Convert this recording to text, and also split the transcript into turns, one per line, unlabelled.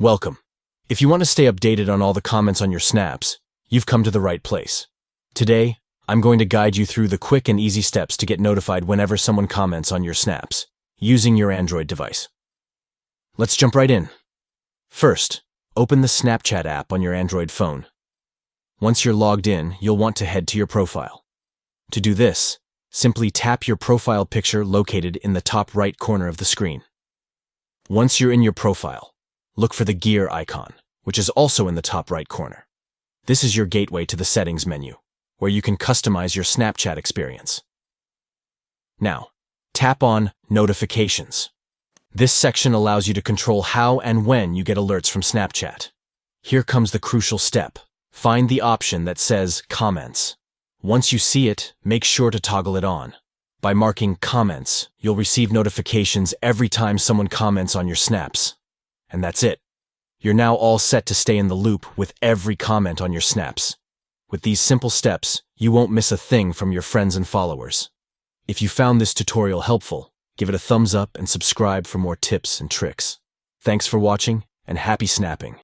Welcome. If you want to stay updated on all the comments on your snaps, you've come to the right place. Today, I'm going to guide you through the quick and easy steps to get notified whenever someone comments on your snaps, using your Android device. Let's jump right in. First, open the Snapchat app on your Android phone. Once you're logged in, you'll want to head to your profile. To do this, simply tap your profile picture located in the top right corner of the screen. Once you're in your profile, look for the gear icon, which is also in the top right corner. This is your gateway to the settings menu, where you can customize your Snapchat experience. Now, tap on Notifications. This section allows you to control how and when you get alerts from Snapchat. Here comes the crucial step. Find the option that says Comments. Once you see it, make sure to toggle it on. By marking Comments, you'll receive notifications every time someone comments on your snaps. And that's it. You're now all set to stay in the loop with every comment on your snaps. With these simple steps, you won't miss a thing from your friends and followers. If you found this tutorial helpful, give it a thumbs up and subscribe for more tips and tricks. Thanks for watching, and happy snapping.